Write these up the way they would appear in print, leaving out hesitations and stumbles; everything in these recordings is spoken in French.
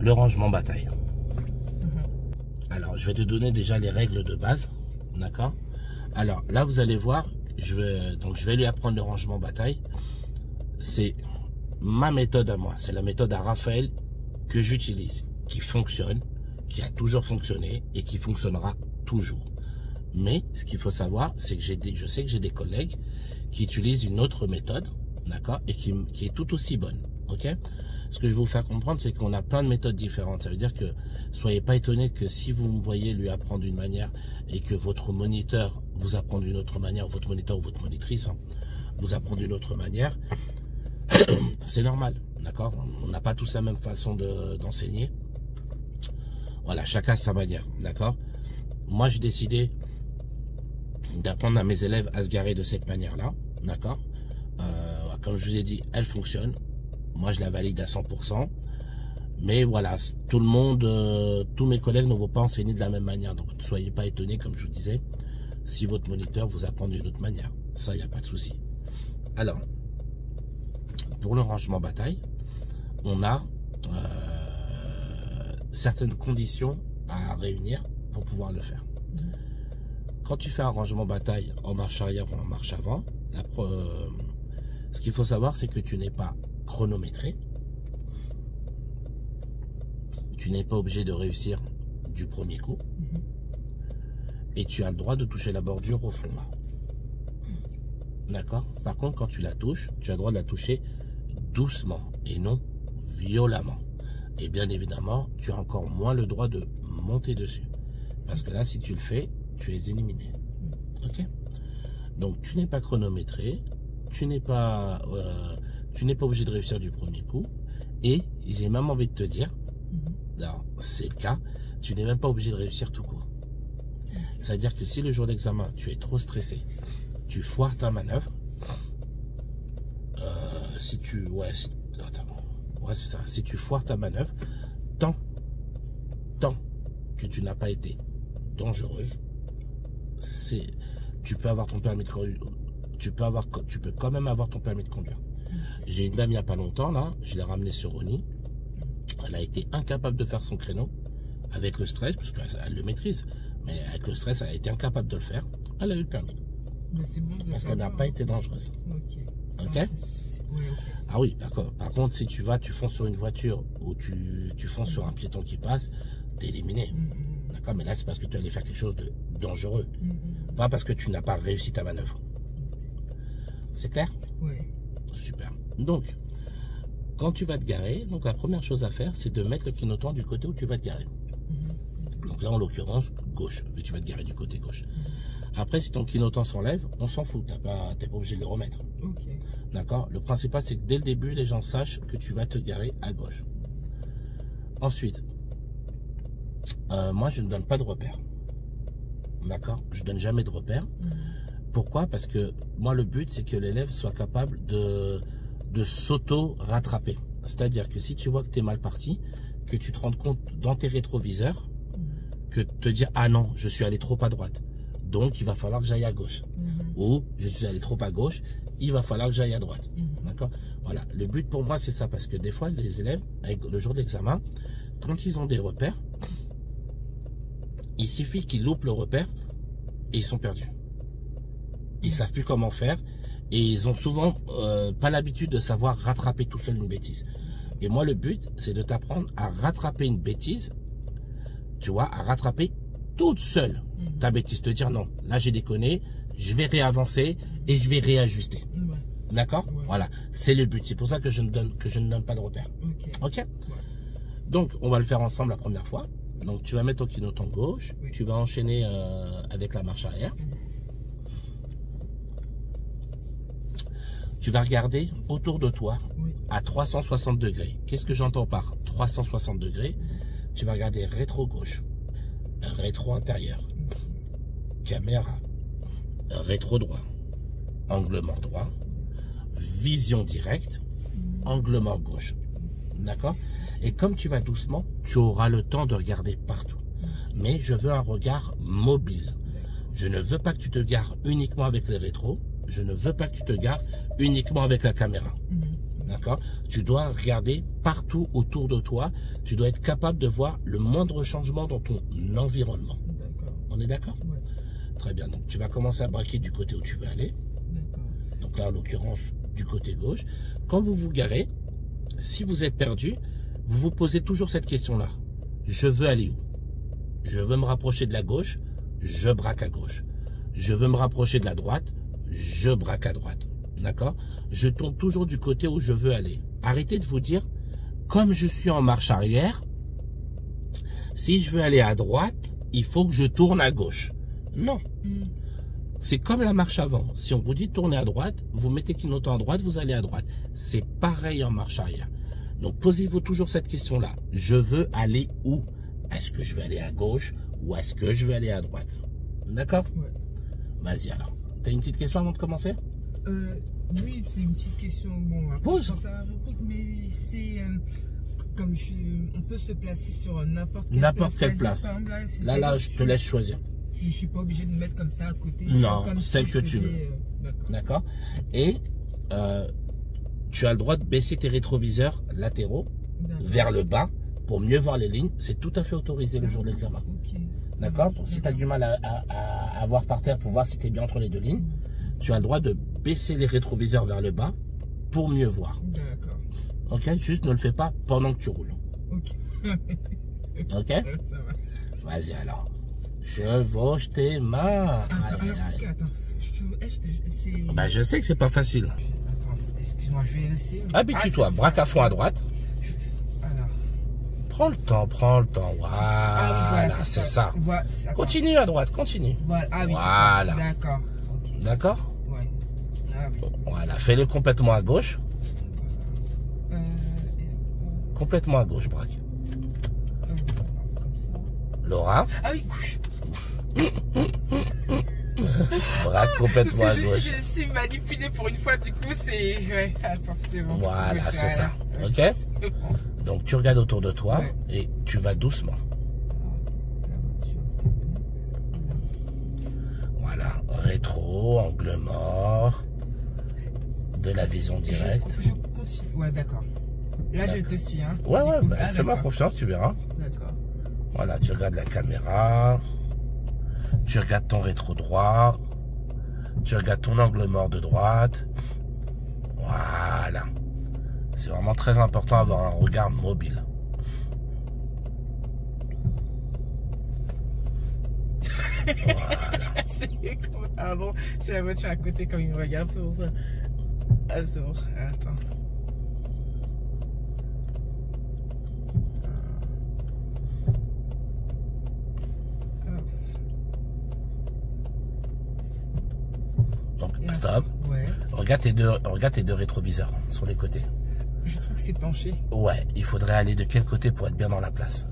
le rangement bataille. Alors, je vais te donner déjà les règles de base, d'accord? Alors, là, vous allez voir, je vais lui apprendre le rangement bataille. C'est ma méthode à moi, c'est la méthode à Raphaël que j'utilise, qui fonctionne, qui a toujours fonctionné et qui fonctionnera toujours. Mais ce qu'il faut savoir, c'est que je sais que j'ai des collègues qui utilisent une autre méthode, d'accord, et qui est tout aussi bonne, ok? Ce que je vais vous faire comprendre, c'est qu'on a plein de méthodes différentes. Ça veut dire que soyez pas étonnés que si vous me voyez lui apprendre d'une manière et que votre moniteur vous apprend d'une autre manière, votre moniteur ou votre monitrice vous apprend d'une autre manière, c'est normal, d'accord? On n'a pas tous la même façon d'enseigner. Voilà, chacun sa manière, d'accord? Moi, j'ai décidé d'apprendre à mes élèves à se garer de cette manière-là, d'accord? Comme je vous ai dit, elle fonctionne. Moi, je la valide à 100%. Mais voilà, tout le monde, tous mes collègues ne vont pas enseigner de la même manière. Donc, ne soyez pas étonnés, comme je vous disais, si votre moniteur vous apprend d'une autre manière. Ça, il n'y a pas de souci. Alors, pour le rangement bataille, on a certaines conditions à réunir pour pouvoir le faire. Quand tu fais un rangement bataille en marche arrière ou en marche avant, ce qu'il faut savoir, c'est que tu n'es pas chronométré. Tu n'es pas obligé de réussir du premier coup. Et tu as le droit de toucher la bordure au fond là. D'accord? Par contre, quand tu la touches, tu as le droit de la toucher doucement et non violemment. Et bien évidemment, tu as encore moins le droit de monter dessus. Parce que là, si tu le fais, tu es éliminé. Ok? Donc, tu n'es pas chronométré, tu n'es pas obligé de réussir du premier coup. Et j'ai même envie de te dire, c'est le cas, tu n'es même pas obligé de réussir tout court. C'est-à-dire que si le jour d'examen, tu es trop stressé, tu foires ta manœuvre, si tu foires ta manœuvre, tant que tu n'as pas été dangereuse, tu peux avoir ton permis de conduire, tu peux quand même avoir ton permis de conduire. J'ai une dame il n'y a pas longtemps là, je l'ai ramenée sur Rony, elle a été incapable de faire son créneau avec le stress, parce qu'elle le maîtrise, mais avec le stress, elle a été incapable de le faire, elle a eu le permis. Bon, parce qu'elle n'a pas été dangereuse. Ok. Ah oui, d'accord. Par contre, si tu fonces sur une voiture ou tu fonces sur un piéton qui passe, t'es éliminé. D'accord, mais là, c'est parce que tu allais faire quelque chose de dangereux. Pas parce que tu n'as pas réussi ta manœuvre. C'est clair? Oui. Super. Donc, quand tu vas te garer, donc la première chose à faire, c'est de mettre le clignotant du côté où tu vas te garer. Donc là, en l'occurrence, gauche, mais tu vas te garer du côté gauche. Après, si ton clignotant s'enlève, on s'en fout, t'es pas obligé de le remettre. D'accord? Le principal, c'est que dès le début, les gens sachent que tu vas te garer à gauche. Ensuite, moi, je ne donne pas de repère. D'accord? Je donne jamais de repère. Pourquoi? Parce que moi, le but, c'est que l'élève soit capable de s'auto-rattraper. C'est-à-dire que si tu vois que tu es mal parti, que tu te rends compte dans tes rétroviseurs, que te dire, ah non, je suis allé trop à droite, donc il va falloir que j'aille à gauche. Ou je suis allé trop à gauche, il va falloir que j'aille à droite. D'accord? Voilà. Le but pour moi, c'est ça, parce que des fois, les élèves, avec le jour d'examen, quand ils ont des repères, il suffit qu'ils loupent le repère et ils sont perdus. Ils savent plus comment faire et ils ont souvent pas l'habitude de savoir rattraper tout seul une bêtise. Et moi, le but, c'est de t'apprendre à rattraper une bêtise, tu vois, à rattraper toute seule ta bêtise. Te dire non, là j'ai déconné, je vais réavancer et je vais réajuster. D'accord? Voilà, c'est le but. C'est pour ça que je ne donne pas de repère. Ok? Donc, on va le faire ensemble la première fois. Donc, tu vas mettre ton clignotant gauche, tu vas enchaîner avec la marche arrière. Tu vas regarder autour de toi à 360 degrés. Qu'est-ce que j'entends par 360 degrés? Tu vas regarder rétro gauche, rétro intérieur, caméra, rétro droit, angle mort droit, vision directe, angle mort gauche. D'accord? Et comme tu vas doucement, tu auras le temps de regarder partout. Mais je veux un regard mobile. Je ne veux pas que tu te gares uniquement avec les rétros. Je ne veux pas que tu te gares uniquement avec la caméra. D'accord? Tu dois regarder partout autour de toi. Tu dois être capable de voir le moindre changement dans ton environnement. D'accord. On est d'accord? Ouais. Très bien. Donc, tu vas commencer à braquer du côté où tu veux aller. D'accord. Donc là, en l'occurrence, du côté gauche. Quand vous vous garez, si vous êtes perdu, vous vous posez toujours cette question-là. Je veux aller où? Je veux me rapprocher de la gauche, je braque à gauche. Je veux me rapprocher de la droite, je braque à droite. D'accord? Je tourne toujours du côté où je veux aller. Arrêtez de vous dire, comme je suis en marche arrière, si je veux aller à droite, il faut que je tourne à gauche. Non. C'est comme la marche avant. Si on vous dit tourner à droite, vous mettez clignotant à droite, vous allez à droite. C'est pareil en marche arrière. Donc posez-vous toujours cette question-là. Je veux aller où? Est-ce que je vais aller à gauche ou est-ce que je vais aller à droite? D'accord? Ouais. Vas-y alors. T'as une petite question avant de commencer? Oui, c'est une petite question. Bon, après, Pose. je pense à répondre, mais c'est comme on peut se placer sur n'importe quelle place. N'importe quelle place. Par exemple, Là, je te laisse choisir. Je suis pas obligé de me mettre comme ça à côté. Non, comme celle si que je tu veux. faisais, D'accord? Et tu as le droit de baisser tes rétroviseurs latéraux vers le bas pour mieux voir les lignes. C'est tout à fait autorisé le jour de l'examen. Ok. D'accord? Donc si tu as du mal à voir par terre pour voir si tu es bien entre les deux lignes, tu as le droit de baisser les rétroviseurs vers le bas pour mieux voir. D'accord. Ok? Juste ne le fais pas pendant que tu roules. Ok. Ok? Ça va. Vas-y alors. Chevauche tes mains. Attends. Bah, je sais que c'est pas facile. Attends, excuse-moi, je vais essayer. Habitue-toi, braque à fond à droite. Alors. Prends le temps, Voilà, c'est ça. Voilà, Continue à droite, continue. Voilà. Ah oui, Voilà. c'est ça. D'accord. Ok. D'accord? Ouais. Ah oui. Voilà, fais-le complètement à gauche. Complètement à gauche, braque. Comme ça. Laura, Ah oui, couche. braque complètement à Parce que gauche. je suis manipulée pour une fois, du coup, c'est... Ouais, attends, c'est bon. Voilà, c'est ça. Ok? C'est bon. Donc tu regardes autour de toi Ouais. et tu vas doucement. La voiture, c'est bon. Voilà, rétro, angle mort, de la vision directe. Je continue. Ouais, d'accord. Là, je te suis, hein. Ouais, Du ouais, coup, bah, fais-moi d'accord. confiance, tu verras. D'accord. Voilà, tu regardes la caméra, tu regardes ton rétro droit, tu regardes ton angle mort de droite. Voilà. C'est vraiment très important d'avoir un regard mobile. Voilà. Pardon, c'est la voiture à côté quand il me regarde, c'est pour ça. Ah, c'est bon. Attends. Donc, stop. Ouais. Regarde tes deux rétroviseurs sur les côtés. Je trouve que c'est penché. Ouais, il faudrait aller de quel côté pour être bien dans la place?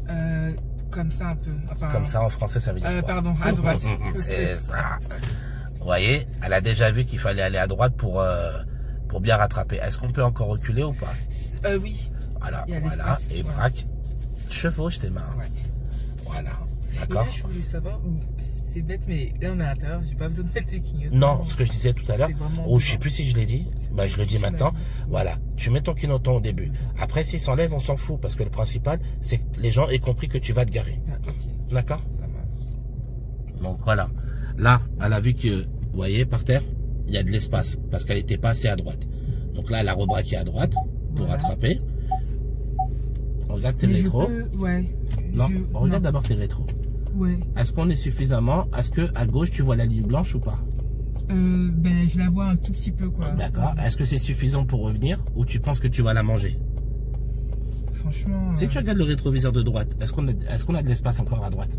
Comme ça un peu. Enfin, Comme ça, en français, ça veut dire quoi? Pardon, à droite. C'est ça. Vous voyez, elle a déjà vu qu'il fallait aller à droite pour bien rattraper. Est-ce qu'on peut encore reculer ou pas? Oui. Voilà, Il y a voilà. l'espace, Et ouais. braque. Chevauche tes mains. Ouais. Voilà. Et D'accord? là, je voulais savoir, c'est bête, mais là, on est à l'intérieur, j'ai pas besoin de mettre des clignotants. Non, ce que je disais tout à l'heure, C'est vraiment ou je sais plus si je l'ai dit, bah je le dis Tu m'as maintenant. dit. Voilà, tu mets ton clignotant au début. Après, s'il s'enlève, on s'en fout, parce que le principal, c'est que les gens aient compris que tu vas te garer. Ah, ok, D'accord? ça marche. Donc voilà. Là, elle a vu que, vous voyez, par terre, il y a de l'espace, parce qu'elle était pas assez à droite. Donc là, elle a rebraqué à droite pour Voilà. rattraper. Regarde tes Mais je rétros. peux, ouais. Non, regarde non. d'abord tes rétros. Ouais. Est-ce qu'on est suffisamment? Est-ce que à gauche tu vois la ligne blanche ou pas? Ben, je la vois un tout petit peu, quoi. D'accord. Est-ce que c'est suffisant pour revenir ou tu penses que tu vas la manger? Franchement. Si tu regardes le rétroviseur de droite, est-ce qu'on a de l'espace encore à droite?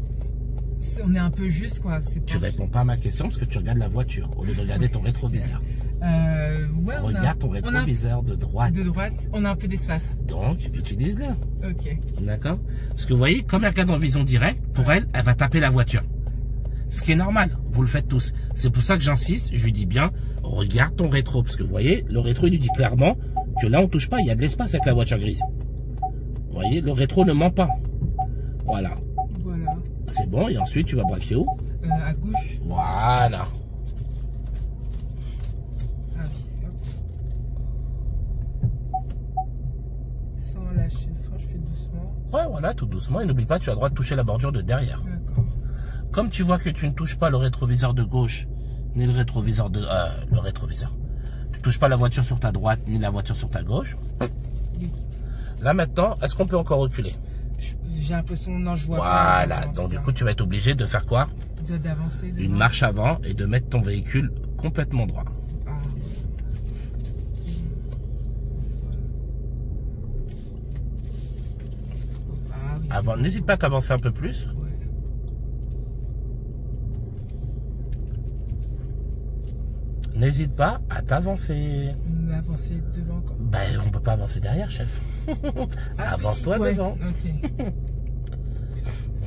On est un peu juste, quoi. Tu réponds pas à ma question parce que tu regardes la voiture au lieu de regarder ton rétroviseur. Ouais, Regarde ton rétroviseur de droite. De droite, on a un peu d'espace. Donc, utilise-le. Ok. D'accord? Parce que vous voyez, comme elle regarde en vision directe, pour elle, elle va taper la voiture. Ce qui est normal, vous le faites tous. C'est pour ça que j'insiste, je lui dis bien, regarde ton rétro. Parce que vous voyez, le rétro, il lui dit clairement que là, on touche pas, il y a de l'espace avec la voiture grise. Vous voyez, le rétro ne ment pas. Voilà. Voilà. C'est bon, et ensuite, tu vas braquer où? À gauche. Voilà. Ah oui, hop. Ouais, voilà, tout doucement. Et n'oublie pas, tu as le droit de toucher la bordure de derrière. D'accord. Comme tu vois que tu ne touches pas le rétroviseur de gauche, ni le rétroviseur de... le rétroviseur. Tu ne touches pas la voiture sur ta droite, ni la voiture sur ta gauche. Oui. Là, maintenant, est-ce qu'on peut encore reculer? J'ai l'impression, non, je vois Voilà. pas. Donc, du coup, tu vas être obligé de faire quoi? D'avancer. Une marche avant et de mettre ton véhicule complètement droit. Ah. Ah, oui. Avant, n'hésite pas à t'avancer un peu plus. Ouais. N'hésite pas à t'avancer. Avancer devant encore. Ben, on peut pas avancer derrière, chef. Ah, Avance-toi ouais, devant. Ok.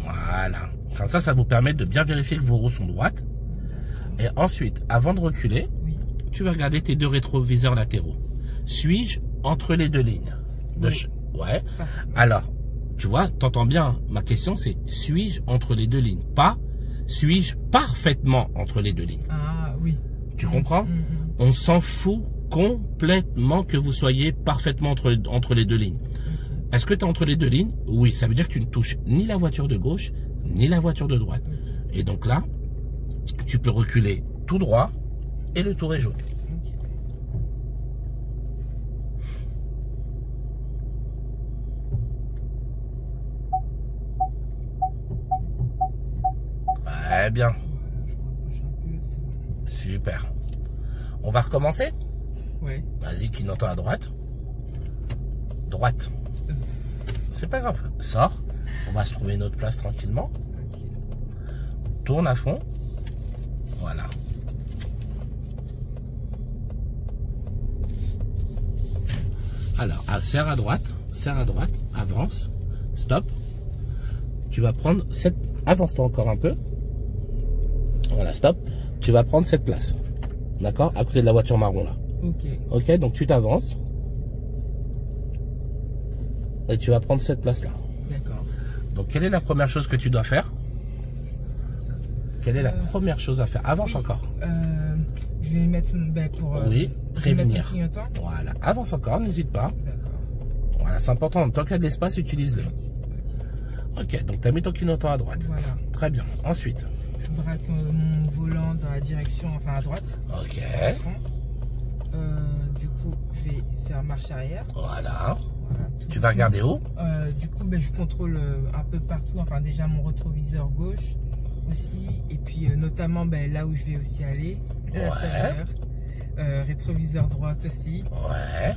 Voilà. Comme ça vous permet de bien vérifier que vos roues sont droites. Et ensuite, avant de reculer, Oui. tu vas regarder tes deux rétroviseurs latéraux. Suis-je entre les deux lignes? Oui. Ouais. Alors, tu vois, t'entends bien. Ma question, c'est suis-je entre les deux lignes? Pas suis-je parfaitement entre les deux lignes? Ah oui. Tu comprends? On s'en fout complètement que vous soyez parfaitement entre les deux lignes. Ok. Est-ce que tu es entre les deux lignes? Oui, ça veut dire que tu ne touches ni la voiture de gauche, ni la voiture de droite. Et donc là, tu peux reculer tout droit et le tour est joué. Ok. Très bien. Voilà, je me rapproche un peu, c'est bon. Super. On va recommencer? Ouais. Vas-y, clignotant à droite. Droite. C'est pas grave. Sors. On va se trouver une autre place tranquillement. Ok. Tourne à fond. Voilà. Alors, serre à droite, avance, stop. Tu vas prendre cette... Avance-toi encore un peu. Voilà, stop. Tu vas prendre cette place. D'accord? À côté de la voiture marron, là. Ok. Ok, donc tu t'avances. Et tu vas prendre cette place-là. D'accord. Donc, quelle est la première chose que tu dois faire? Comme ça. Quelle est la première chose à faire? Avance Oui. encore. Je vais mettre pour. Oui, je vais mettre prévenir. le clignotant. Voilà, avance encore, n'hésite pas. D'accord. Voilà, c'est important. Tant qu'il y a de l'espace, utilise-le. Ok, donc tu as mis ton clignotant à droite. Voilà. Très bien. Ensuite. Je braque mon volant dans la direction, enfin à droite. Ok. à fond. Du coup, je vais faire marche arrière. Voilà. Voilà, tout Tu vas regarder où? Du coup, je contrôle un peu partout. Enfin, déjà mon rétroviseur gauche aussi. Et puis, notamment là où je vais aussi aller. Ouais. Rétroviseur droite aussi. Ouais.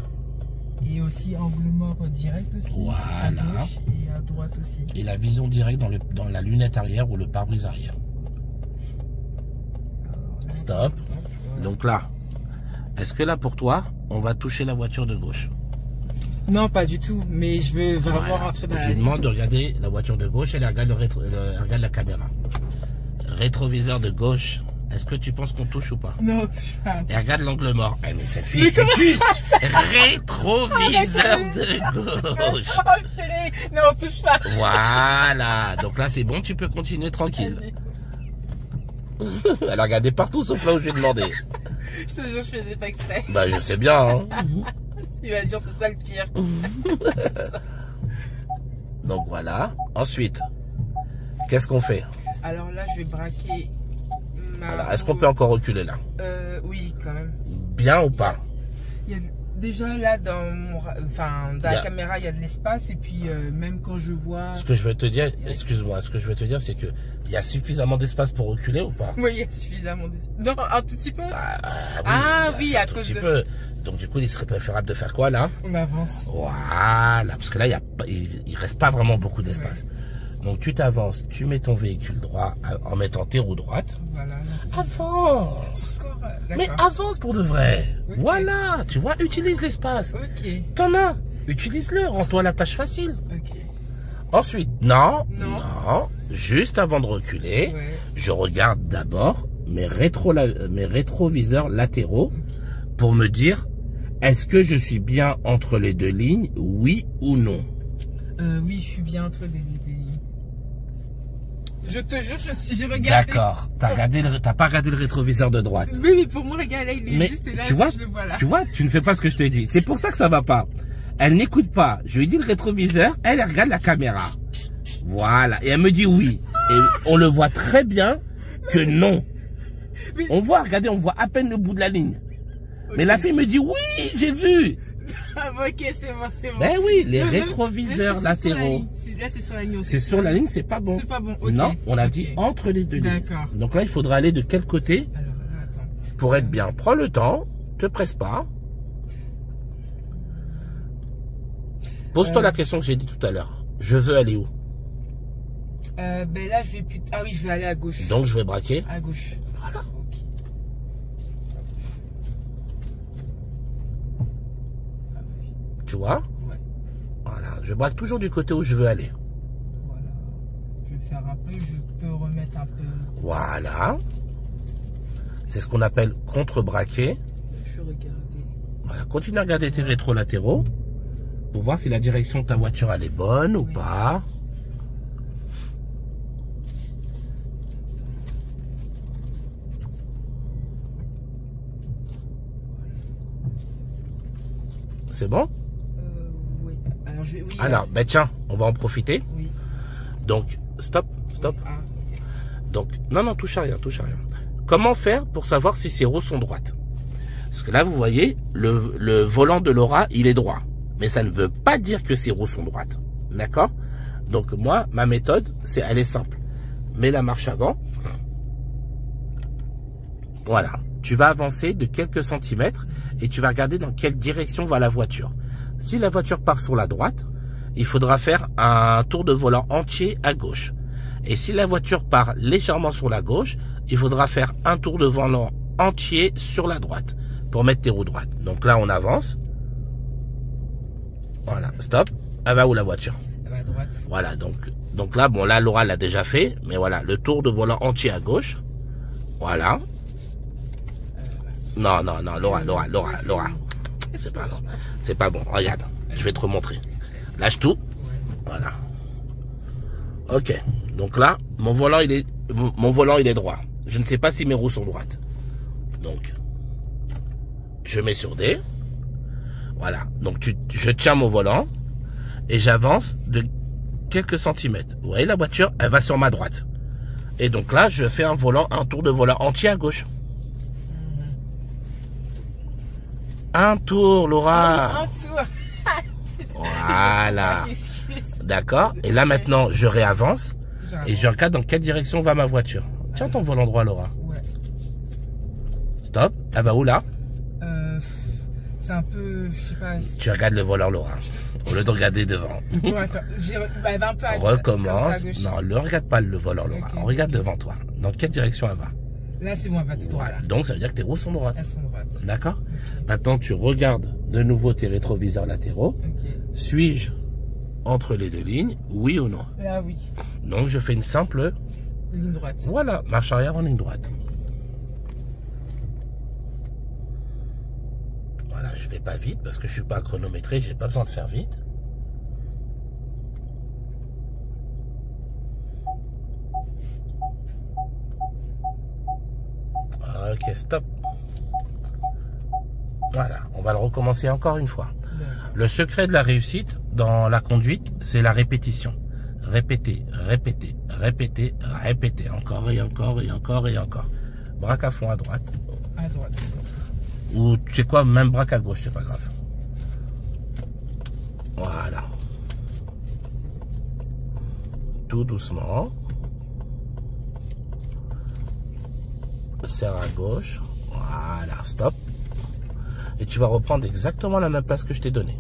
Et aussi angle mort direct aussi. Voilà. À gauche et à droite aussi. Et la vision directe dans la lunette arrière ou le pare-brise arrière. Alors, là, Stop. par exemple, voilà. Donc là, est-ce que là pour toi, on va toucher la voiture de gauche? Non, pas du tout. Mais je veux vraiment Voilà. rentrer dans Je lui demande de regarder la voiture de gauche et elle regarde, elle regarde la caméra. Rétroviseur de gauche, est-ce que tu penses qu'on touche ou pas? Non, touche pas. Et regarde l'angle mort. Eh mais cette fille, c'est cul. Rétroviseur de gauche. Oh, purée. Non, touche pas. Voilà. Donc là, c'est bon, tu peux continuer tranquille. Elle a regardé partout sauf là où je lui ai demandé. Je te jure, je faisais pas exprès. Bah, je sais bien, hein. Il va dire c'est ça le pire. Donc voilà. Ensuite, qu'est-ce qu'on fait? Alors là, je vais braquer ma... Voilà. Est-ce qu'on peut encore reculer là? Oui, quand même. Bien ou pas? Il y a, déjà là, dans Il y a- la caméra, il y a de l'espace. Et puis, même quand je vois... Ce que je veux te dire, excuse-moi, ce que je veux te dire, c'est que il y a suffisamment d'espace pour reculer ou pas? Oui, il y a suffisamment Non, un tout petit peu. Oui, à un tout cause petit de... peu. Donc du coup, il serait préférable de faire quoi là? On avance. Voilà, parce que là, il reste pas vraiment beaucoup d'espace. Donc tu t'avances, tu mets ton véhicule droit en mettant tes roues droites. Voilà, merci. Avance! Encore, Mais d'accord. avance pour de vrai. Ok. Voilà, tu vois, utilise l'espace. Ok, T'en as, utilise-le, rends-toi la tâche facile. ok. Ensuite, non, Non. juste avant de reculer, Ouais. je regarde d'abord mes rétroviseurs latéraux pour me dire, est-ce que je suis bien entre les deux lignes, oui ou non? Oui, je suis bien entre des... Je te jure, je regarde. D'accord, t'as pas regardé le rétroviseur de droite. Oui, mais pour moi, regarde, là, il est Mais juste là. tu vois, si je le vois là. tu ne fais pas ce que je te dis. C'est pour ça que ça va pas. Elle n'écoute pas. Je lui dis le rétroviseur, elle regarde la caméra. Voilà. Et elle me dit oui. Et on le voit très bien que non. On voit, regardez, on voit à peine le bout de la ligne. Okay. Mais la fille me dit oui, j'ai vu. Ok, c'est bon, c'est bon. Ben oui, les rétroviseurs latéraux. Là, c'est sur la ligne aussi. C'est sur la ligne, c'est pas bon. C'est pas bon, okay. Non, on a dit entre les deux lignes. D'accord. Donc là, il faudra aller de quel côté? Alors, attends. Pour être bien. Prends le temps, te presse pas. Pose-toi la question que j'ai dit tout à l'heure. Je veux aller où? Ben là, je vais plus... Ah oui, je vais aller à gauche. Donc, je vais braquer. À gauche. Voilà. Okay. Ah oui. Tu vois? Ouais. Voilà. Je braque toujours du côté où je veux aller. Voilà. Je vais faire un peu, je peux remettre un peu. Voilà. C'est ce qu'on appelle contre-braquer. Je vais regarder. Voilà. Continue à regarder tes rétrolatéraux pour voir si la direction de ta voiture elle est bonne ou pas. C'est bon? Oui. Alors, oui, alors ben tiens, on va en profiter. Oui. Donc, stop. Oui. Ah, okay. Donc, non, touche à rien, Comment faire pour savoir si ces roues sont droites? Parce que là, vous voyez, le volant de Laura, il est droit. Mais ça ne veut pas dire que ces roues sont droites. D'accord? Donc, moi, ma méthode, elle est simple. Mets la marche avant. Voilà. Tu vas avancer de quelques centimètres et tu vas regarder dans quelle direction va la voiture. Si la voiture part sur la droite, il faudra faire un tour de volant entier à gauche. Et si la voiture part légèrement sur la gauche, il faudra faire un tour de volant entier sur la droite pour mettre tes roues droites. Donc là, on avance. Voilà, stop. Elle va où la voiture? Elle va à droite. Voilà, donc là, bon, là, Laura l'a déjà fait. Mais voilà, le tour de volant entier à gauche. Voilà. Non, Laura. C'est pas bon. Regarde, je vais te remontrer. Lâche tout. Voilà. Ok. Donc là, mon volant, il est droit. Je ne sais pas si mes roues sont droites. Donc, je mets sur D. Voilà. Donc, je tiens mon volant et j'avance de quelques centimètres. Vous voyez, la voiture, elle va sur ma droite. Et donc là, je fais un tour de volant entier à gauche. Un tour, Laura. Un tour. Voilà. D'accord. Et là, maintenant, je réavance. Et je regarde dans quelle direction va ma voiture. Tiens ton volant droit, Laura. Ouais. Stop. Elle va où, là? C'est un peu... Je sais pas. Tu regardes le volant, Laura. Au lieu de regarder devant. Ouais, attends. Elle va un peu à recommence. Gauche. Non, ne regarde pas le volant, Laura. Okay. On regarde devant toi. Dans quelle direction elle va? Là, c'est bon, elle va tout droit. Voilà. Donc, ça veut dire que tes roues sont droites. Elles sont droites. D'accord. Okay. Maintenant, tu regardes de nouveau tes rétroviseurs latéraux. Okay. Suis-je entre les deux lignes, oui ou non? Là, oui. Donc, je fais une simple... ligne droite. Voilà, marche arrière en ligne droite. Voilà, je vais pas vite parce que je suis pas chronométré, j'ai pas besoin de faire vite. Ok, stop. Voilà, on va le recommencer encore une fois. Le secret de la réussite dans la conduite, c'est la répétition. Répéter, répéter, répéter, répéter. Encore et encore et encore et encore. Braque à fond à droite. À droite. Ou tu sais quoi, même braque à gauche, c'est pas grave. Voilà. Tout doucement. Serre à gauche. Voilà, stop. Et tu vas reprendre exactement la même place que je t'ai donnée.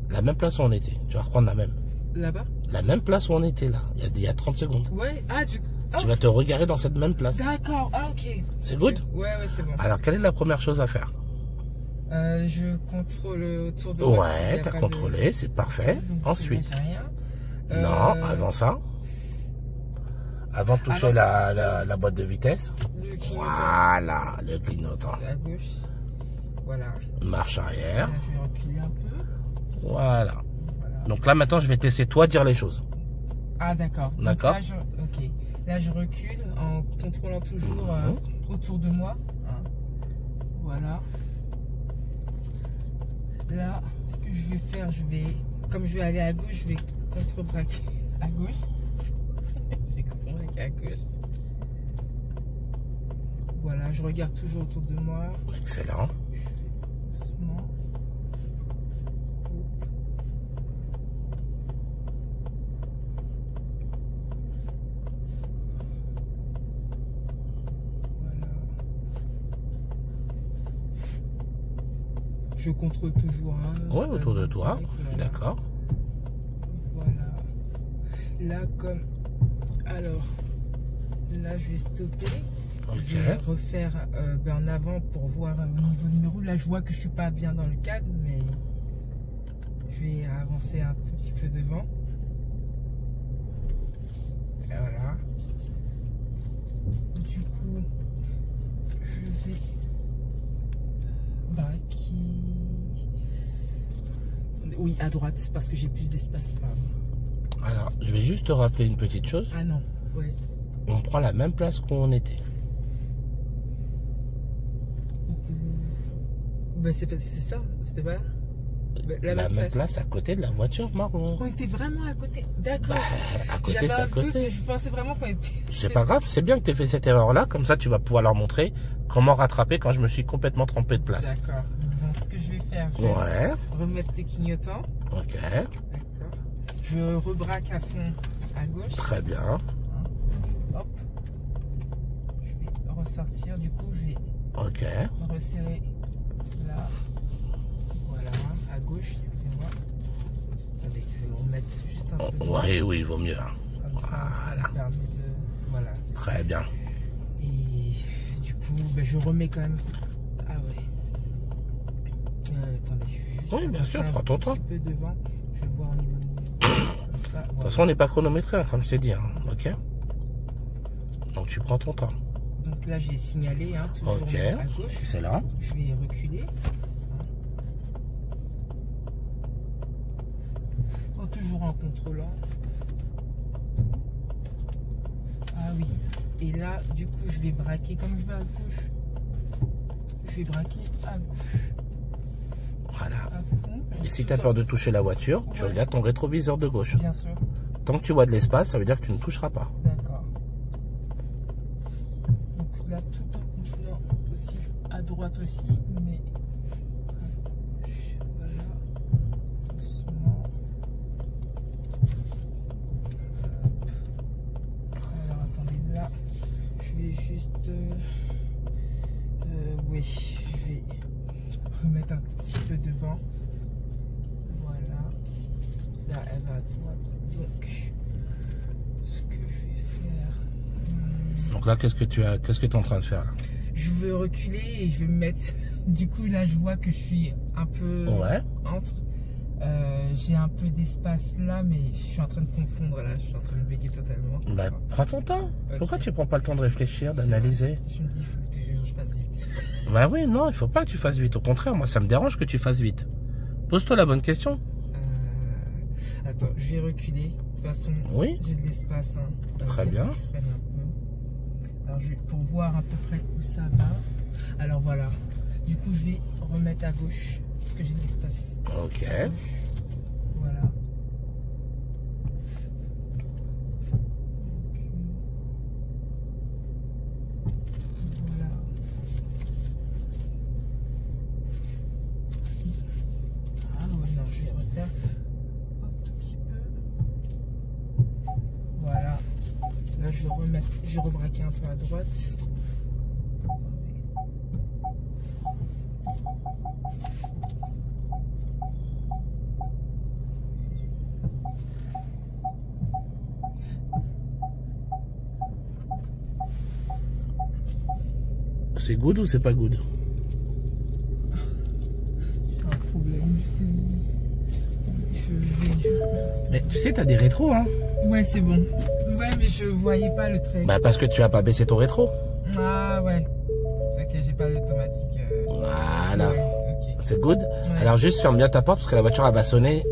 La même place où on était. Tu vas reprendre la même. Là-bas? La même place où on était là, il y a 30 secondes. Ouais, Tu vas te regarer dans cette même place. D'accord, ok. C'est good? Ouais, c'est bon. Alors, quelle est la première chose à faire? Je contrôle autour de... Ouais, t'as contrôlé, c'est parfait. Donc, ensuite. Non, avant ça. Avant de toucher la boîte de vitesse. Le clignotant. Voilà, le clignotant. À gauche. Voilà. Marche arrière. Là, je vais reculer un peu. Voilà. Donc là, maintenant, je vais te laisser toi dire les choses. Ah, d'accord. D'accord. Ok. Là, je recule en contrôlant toujours autour de moi. Voilà. Là, ce que je vais faire, comme je vais aller à gauche, je vais contre-braquer à gauche. Je vais contre-braquer à gauche. Voilà, je regarde toujours autour de moi. Excellent. Je fais doucement. Voilà. Je contrôle toujours. Hein, Ouais, autour de toi, je suis d'accord. Voilà. Là, comme... Alors, là, je vais stopper. Ok. Je vais refaire en avant pour voir au niveau de mes roues. Là, je vois que je suis pas bien dans le cadre, mais je vais avancer un tout petit peu devant. Et voilà. Du coup, je vais braquer. Oui, à droite, parce que j'ai plus d'espace. Pardon. Alors, je vais juste te rappeler une petite chose. Ah non, ouais. On prend la même place qu'on était. Ben, c'est ça, c'était pas La même place à côté de la voiture marron. On était vraiment à côté. D'accord. Bah, à côté, J'avais c'est à un doute, côté. je pensais vraiment qu'on était. C'est pas grave, c'est bien que tu aies fait cette erreur-là. Comme ça, tu vas pouvoir leur montrer comment rattraper quand je me suis complètement trompé de place. D'accord. Donc, ce que je vais faire, je vais Ouais, remettre les clignotants. ok, D'accord. Je rebraque à fond à gauche. très bien. Hop. Je vais ressortir. Du coup, je vais Ok, resserrer là. Voilà. À gauche, excusez-moi. Attendez, je vais le remettre juste un peu. oui, oui, il vaut mieux. Hein. Comme ça me permet de. Voilà. Très bien. Et du coup, ben, je remets quand même. Ah ouais. Attendez. Oui, bien sûr, prends ton temps. Un petit peu devant. Je vais voir au niveau de. Comme ça. De toute façon, on n'est pas chronométré, hein, comme je t'ai dit. Hein. Ok. Donc, tu prends ton temps. Donc là, j'ai signalé, hein, toujours Ok. à gauche. C'est là. Je vais reculer. Oh, toujours en contrôlant. Ah oui. Et là, du coup, je vais braquer. Comme je vais à gauche, je vais braquer à gauche. Voilà. À fond. Et si tu as peur de toucher la voiture, tu Ouais. regardes ton rétroviseur de gauche. Bien sûr. Tant que tu vois de l'espace, ça veut dire que tu ne toucheras pas. D'accord. Donc là, tout en contrôlant aussi à droite aussi, mais à gauche. Voilà. Doucement. Hop. Alors attendez, là, je vais juste. Oui, je vais remettre un petit peu devant. Voilà. Là, elle va à droite. Donc, ce que je vais faire. Donc là, qu'est-ce que tu es en train de faire là? Je veux reculer et je vais me mettre. Du coup, là, je vois que je suis un peu Ouais. entre. J'ai un peu d'espace là, mais je suis en train de confondre là. Je suis en train de bugger totalement. Bah, prends ton temps. Ok. Pourquoi tu prends pas le temps de réfléchir, d'analyser? Je me dis, il faut que je fasse vite. Bah oui, non, il faut pas que tu fasses vite. Au contraire, moi, ça me dérange que tu fasses vite. Pose-toi la bonne question. Attends, je vais reculer. De toute façon, Oui. j'ai de l'espace. Hein. Très bien. Je freine un peu. Alors, pour voir à peu près où ça va. Alors voilà. Du coup, je vais remettre à gauche parce que j'ai de l'espace. Ok. À gauche. Voilà. Voilà. Ah ouais, non, je vais refaire un tout petit peu. Voilà. Là, je rebraquer un peu à droite. Attendez. C'est good ou c'est pas good? J'ai un problème, je vais juste. Mais tu sais, t'as des rétros, hein? Ouais, c'est bon. Ouais, mais je voyais pas le trait. Bah parce que tu as pas baissé ton rétro. Ah ouais. Ok, j'ai pas d'automatique. Voilà. Ouais, ok. C'est good. Ouais. Alors juste ferme bien ta porte parce que la voiture elle va sonner.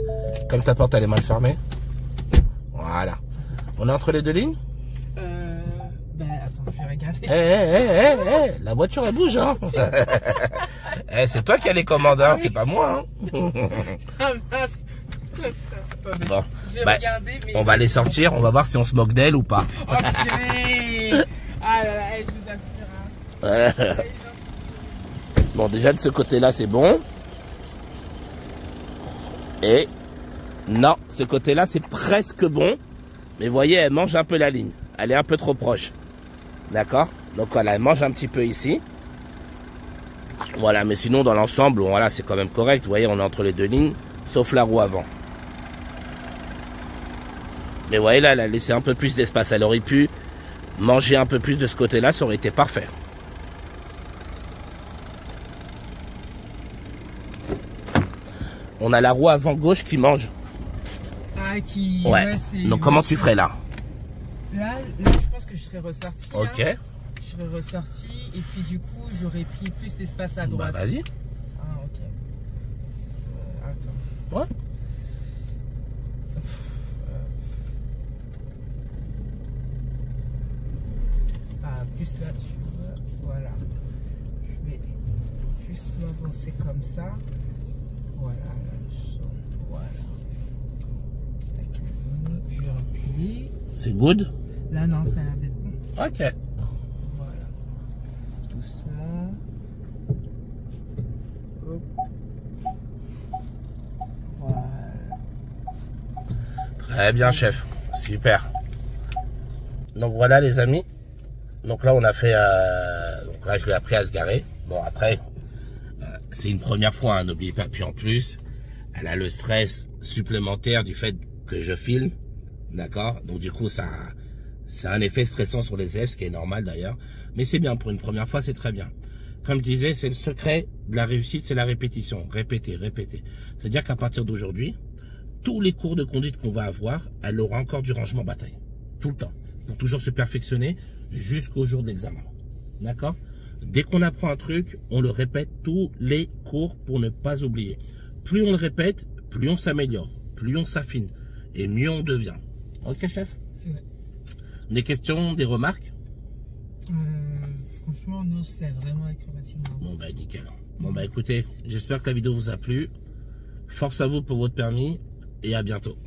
Comme ta porte elle est mal fermée. Voilà. On est entre les deux lignes? Ben attends, je vais regarder. La voiture elle bouge, hein. Eh, c'est toi qui as les commandes, hein, c'est pas moi. Hein. Ah mince. Attendez, Bon, je vais bah, regarder, mais... on va les sortir, on va voir si on se moque d'elle ou pas. Oh, purée. Ah là là, je vous assure. Hein. Bon, déjà de ce côté-là, c'est bon. Et non, ce côté-là, c'est presque bon. Mais vous voyez, elle mange un peu la ligne. Elle est un peu trop proche. D'accord? Donc voilà, elle mange un petit peu ici. Voilà, mais sinon, dans l'ensemble, voilà, c'est quand même correct. Vous voyez, on est entre les deux lignes, sauf la roue avant. Mais vous voyez, là, elle a laissé un peu plus d'espace. Elle aurait pu manger un peu plus de ce côté-là, ça aurait été parfait. On a la roue avant gauche qui mange. Ah, qui... Ouais. Donc comment tu ferais là? Là, je pense que je serais ressorti. Ok. Hein. Je serais ressorti et puis du coup, j'aurais pris plus d'espace à droite. Bah vas-y. Ah, ok. Attends. Ouais. Ah, plus là, tu vois. Voilà. Je vais juste m'avancer comme ça. Voilà. Voilà. Je vais reculer. C'est good? Là, non, ça a l'air d'être bon. Ok. Voilà. Doucement. Hop. Voilà. Très bien, chef. Super. Donc voilà, les amis. Donc là, on a fait... donc là, je l'ai appris à se garer. Bon, après, c'est une première fois, hein, n'oubliez pas. Puis en plus, elle a le stress supplémentaire du fait que je filme. D'accord? Donc du coup, ça a un effet stressant sur les élèves, ce qui est normal d'ailleurs. Mais c'est bien, pour une première fois, c'est très bien. Comme je disais, c'est le secret de la réussite, c'est la répétition. Répéter, répéter. C'est-à-dire qu'à partir d'aujourd'hui, tous les cours de conduite qu'on va avoir, elle aura encore du rangement bataille. Tout le temps. Pour toujours se perfectionner jusqu'au jour de l'examen. D'accord? Dès qu'on apprend un truc, on le répète tous les cours pour ne pas oublier. Plus on le répète, plus on s'améliore, plus on s'affine et mieux on devient. Ok, chef? C'est vrai. Des questions, des remarques? Franchement, non, c'est vraiment acrobatique. Bon, bah, nickel. Bon, bah, écoutez, j'espère que la vidéo vous a plu. Force à vous pour votre permis et à bientôt.